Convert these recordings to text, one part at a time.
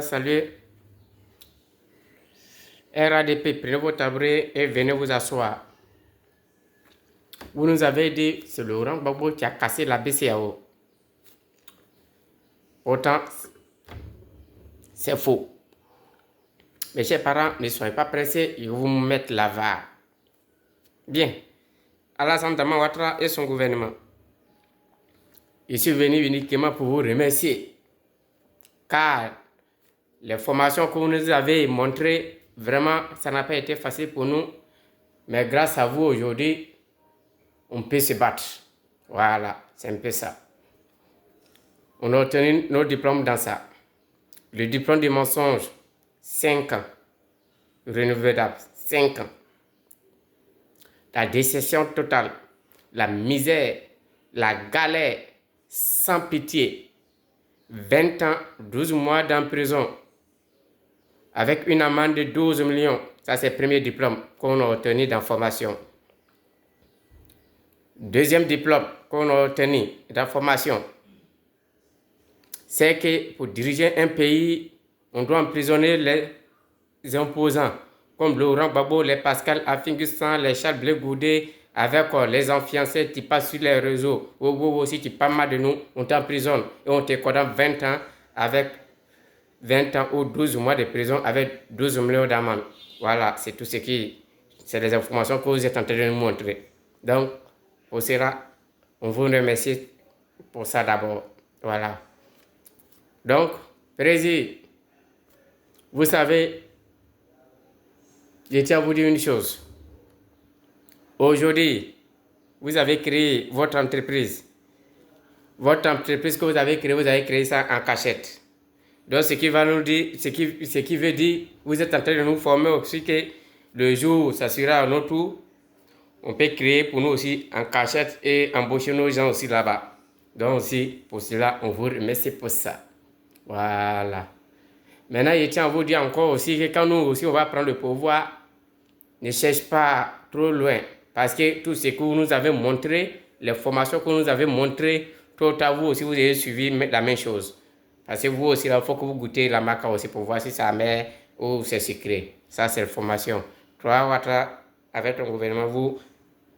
Salut, RADP, prenez vos tabourets et venez vous asseoir. Vous nous avez dit, c'est Laurent Gbagbo qui a cassé la BCAO. Autant, c'est faux. Mes chers parents, ne soyez pas pressés, ils vont vous mettre la VAR. Bien, Alassane Ouattara et son gouvernement. Je suis venu uniquement pour vous remercier. Car les formations que vous nous avez montrées, vraiment, ça n'a pas été facile pour nous. Mais grâce à vous aujourd'hui, on peut se battre. Voilà, c'est un peu ça. On a obtenu nos diplômes dans ça. Le diplôme du mensonge, 5 ans. Renouvelable, 5 ans. La déception totale, la misère, la galère, sans pitié. 20 ans, 12 mois dans prison. Avec une amende de 12 millions. Ça, c'est le premier diplôme qu'on a obtenu dans formation. Deuxième diplôme qu'on a obtenu dans formation, c'est que pour diriger un pays, on doit emprisonner les opposants, comme Laurent Gbagbo, les Pascal Afingustan, les Charles Blé Goudé, avec les enfiancés qui passent sur les réseaux. Ou aussi, tu parles mal de nous, on t'emprisonne et on te condamne 20 ans avec 20 ans ou 12 mois de prison avec 12 millions d'amende. Voilà, c'est tout ce qui... C'est les informations que vous êtes en train de nous montrer. Donc, pour cela, on vous remercie pour ça d'abord. Voilà. Donc, Président, vous savez, je tiens à vous dire une chose. Aujourd'hui, vous avez créé votre entreprise. Votre entreprise que vous avez créé ça en cachette. Donc, ce qui va nous dire, ce qui veut dire, vous êtes en train de nous former aussi que le jour où ça sera à notre tour, on peut créer pour nous aussi en cachette et embaucher nos gens aussi là-bas. Donc aussi, pour cela, on vous remercie pour ça. Voilà. Maintenant, je tiens à vous dire encore aussi que quand nous aussi, on va prendre le pouvoir, ne cherche pas trop loin. Parce que tout ce que vous nous avez montré, les formations que vous nous avez montrées, tout à vous aussi, vous avez suivi la même chose. Parce que vous aussi, il faut que vous goûtez la maca aussi pour voir si ça met ou c'est secret. Ça, c'est la formation. Toi, Ouattara, avec ton gouvernement, vous,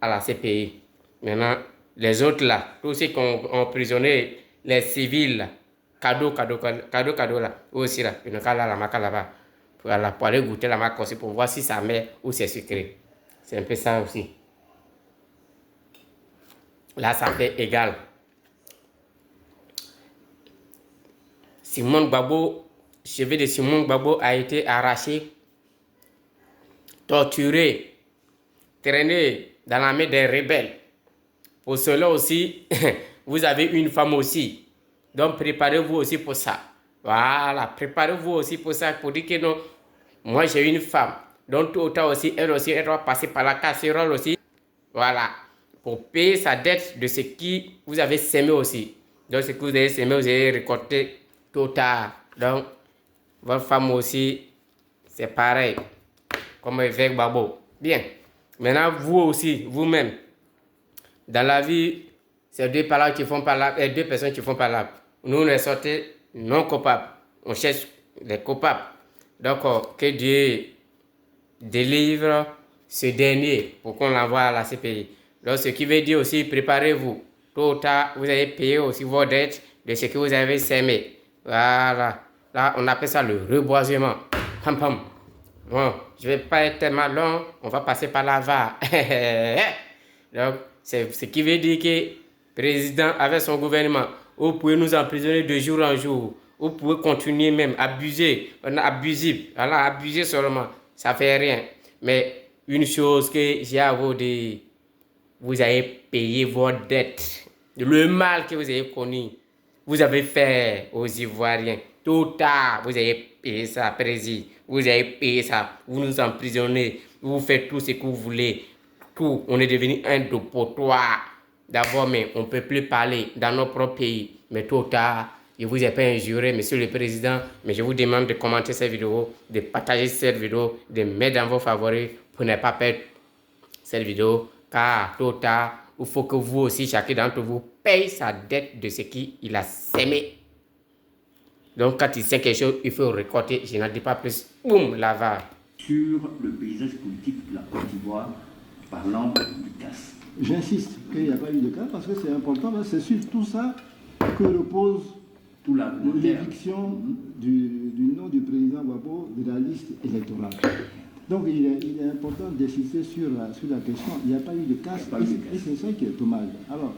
à la CPI. Maintenant, les autres là, tous ceux qui ont emprisonné les civils là, cadeau là, aussi là, ils n'ont qu'à la maca là-bas. Voilà, pour aller goûter la maca aussi pour voir si ça met ou c'est secret. C'est un peu ça aussi. Là, ça fait égal. Simone Gbagbo, cheveu de Simone Gbagbo a été arraché, torturé, traîné dans la main des rebelles. Pour cela aussi, vous avez une femme aussi. Donc préparez-vous aussi pour ça. Voilà, préparez-vous aussi pour ça, pour dire que non, moi j'ai une femme. Donc tout autant aussi, elle doit passer par la casserole aussi. Voilà, pour payer sa dette de ce qui vous avez sémé aussi. Donc ce que vous avez sémé, vous avez récolté tôt ou tard. Donc, votre femme aussi, c'est pareil, comme avec Babo. Bien, maintenant vous aussi, vous-même, dans la vie, c'est deux paroles qui font parlable et deux personnes qui font parlable. Nous, on est sortis non coupables. On cherche les coupables. Donc, que Dieu délivre ce dernier pour qu'on l'envoie à la CPI. Donc, ce qui veut dire aussi, préparez-vous. Tôt ou tard, vous allez payer aussi vos dettes de ce que vous avez sémé. Voilà. Là, on appelle ça le reboisement. Pam, pam. Bon, je ne vais pas être tellement long. On va passer par la VAR. Donc, c'est ce qui veut dire que le président, avec son gouvernement, vous pouvez nous emprisonner de jour en jour. Vous pouvez continuer même, abuser. On a abusé. Voilà, abuser seulement. Ça ne fait rien. Mais une chose que j'ai à vous dire, vous avez payé vos dettes. Le mal que vous avez connu, vous avez fait aux Ivoiriens. Tôt ou tard, vous avez payé ça, président. Vous avez payé ça. Vous nous emprisonnez. Vous faites tout ce que vous voulez. Tout. On est devenu un dépotoir. D'abord, mais on ne peut plus parler dans notre propre pays. Mais tôt ou tard, je ne vous ai pas injuré, monsieur le président, mais je vous demande de commenter cette vidéo, de partager cette vidéo, de mettre dans vos favoris pour ne pas perdre cette vidéo. Car tôt ou tard, il faut que vous aussi, chacun d'entre vous, paye sa dette de ce qu'il a sémé. Donc, quand il sait quelque chose, il faut récolter. Je n'en dis pas plus. Boum, l'avare. Sur le paysage politique de la Côte d'Ivoire, parlant du CAS. J'insiste qu'il n'y a pas eu de cas parce que c'est important, c'est sur tout ça que repose l'éviction du nom du président Gbagbo de la liste électorale. Donc il est important d'insister sur la question. Il n'y a pas eu de casse et c'est ça qui est dommage. Alors,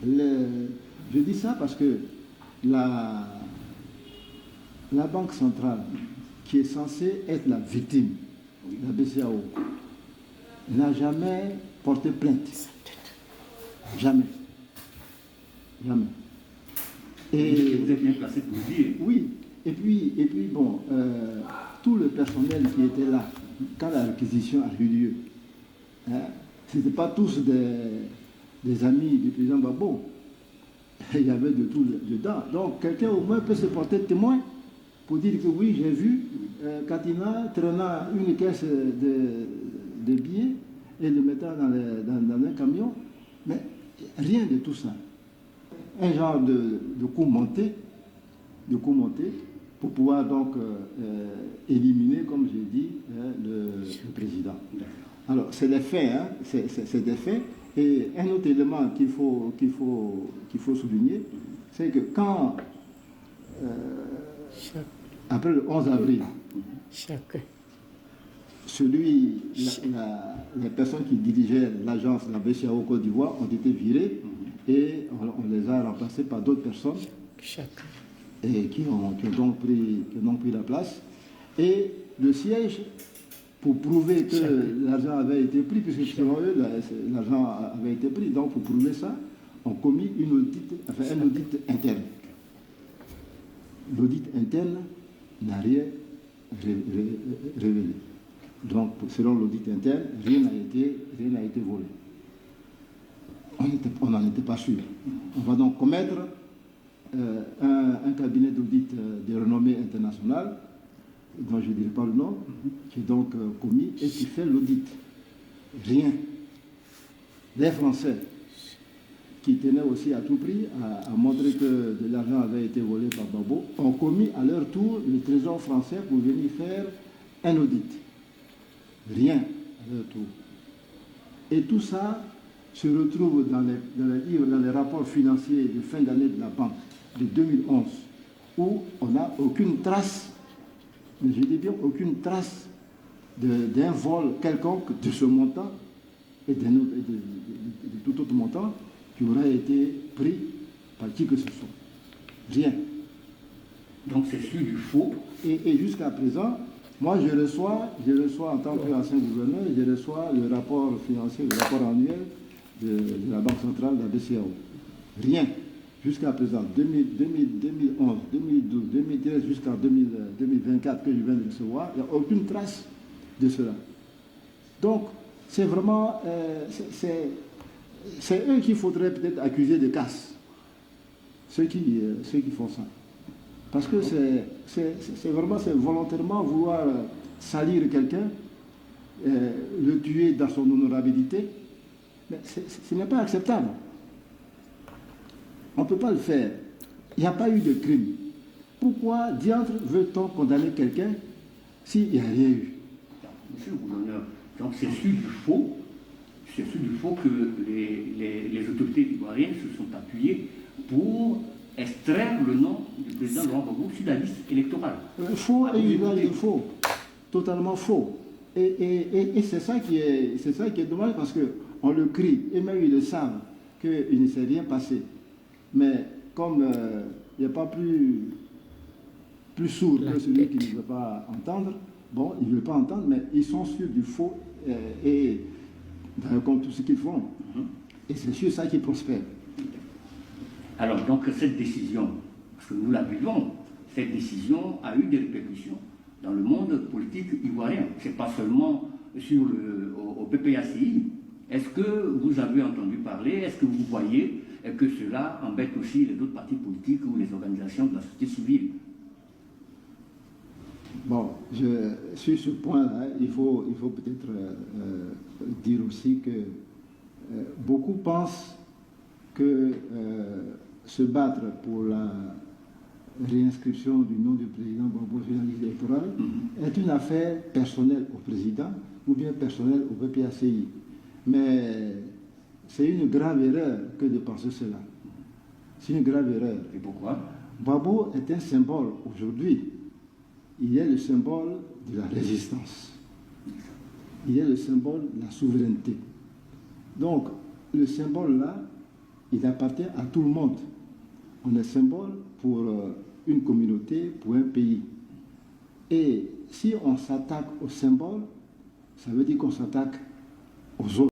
je dis ça parce que la Banque centrale, qui est censée être la victime, la BCEAO, n'a jamais porté plainte. Jamais. Jamais. Et vous êtes bien placé pour le dire. Oui. Et puis bon, tout le personnel qui était là, quand la réquisition a eu lieu, hein, ce n'étaient pas tous des amis du président Gbagbo. Il y avait de tout dedans. Donc quelqu'un au moins peut se porter témoin pour dire que oui, j'ai vu Katina traînant une caisse de billets et le mettant dans un camion. Mais rien de tout ça. Un genre de coup monté, pour pouvoir donc éliminer, comme j'ai dit, le président. Alors, c'est des faits, hein, c'est des faits. Et un autre élément qu'il faut souligner, c'est que quand, après le 11 avril, les personnes qui dirigeaient l'agence, la BCEAO Côte d'Ivoire, ont été virées et on les a remplacés par d'autres personnes et qui ont donc pris la place. Et le siège, pour prouver que l'argent avait été pris, puisque selon eux, l'argent avait été pris, donc pour prouver ça, ont commis un audit interne. L'audit interne n'a rien révélé. Donc, selon l'audit interne, rien n'a été volé. On n'en était pas sûr. On va donc commettre un cabinet d'audit de renommée internationale, dont je ne dirai pas le nom, qui est donc commis et qui fait l'audit. Rien. Les Français, qui tenaient aussi à tout prix à montrer que de l'argent avait été volé par Gbagbo, ont commis à leur tour le Trésor français pour venir faire un audit. Rien à leur tour. Et tout ça se retrouve dans les rapports financiers de fin d'année de la banque de 2011, où on n'a aucune trace, mais je dis bien aucune trace d'un vol quelconque de ce montant et de tout autre montant qui aurait été pris par qui que ce soit. Rien. Donc c'est sur du faux. Et jusqu'à présent, moi je reçois en tant qu'ancien gouverneur, je reçois le rapport financier, le rapport annuel de la Banque centrale, de la BCEAO. Rien. Jusqu'à présent, 2011, 2012, 2013 jusqu'en 2024 que je viens de recevoir, il n'y a aucune trace de cela. Donc, c'est vraiment, c'est eux qu'il faudrait peut-être accuser de casse, ceux qui font ça. Parce que c'est volontairement vouloir salir quelqu'un, le tuer dans son honorabilité, mais ce n'est pas acceptable. On ne peut pas le faire. Il n'y a pas eu de crime. Pourquoi diantre veut-on condamner quelqu'un s'il n'y a rien eu? Monsieur le gouverneur, donc c'est sur du faux que les autorités ivoiriennes se sont appuyées pour extraire le nom du président Laurent Gbagbo sur la liste électorale. Faux et usage de faux. Totalement faux. Et c'est ça qui est dommage parce qu'on le crie, et même ils le savent qu'il ne s'est rien passé. Mais comme il n'y a pas plus sourd que celui qui ne veut pas entendre, bon, ils ne veulent pas entendre, mais ils sont sûrs du faux et comme tout ce qu'ils font. Et c'est sur ça qu'ils prospèrent. Alors, donc, cette décision, parce que nous la vivons, cette décision a eu des répercussions dans le monde politique ivoirien. Ce n'est pas seulement au PPACI. Est-ce que vous avez entendu parler, est-ce que vous voyez que cela embête aussi les autres partis politiques ou les organisations de la société civile? Bon, sur ce point-là, il faut peut-être dire aussi que beaucoup pensent que se battre pour réinscription du nom du président Gbagbo sur la liste électorale est une affaire personnelle au président ou bien personnelle au PPACI. Mais c'est une grave erreur que de penser cela. C'est une grave erreur. Et pourquoi? Gbagbo est un symbole aujourd'hui. Il est le symbole de la résistance. Il est le symbole de la souveraineté. Donc, le symbole-là, il appartient à tout le monde. On est symbole pour une communauté, pour un pays. Et si on s'attaque au symbole, ça veut dire qu'on s'attaque aux autres.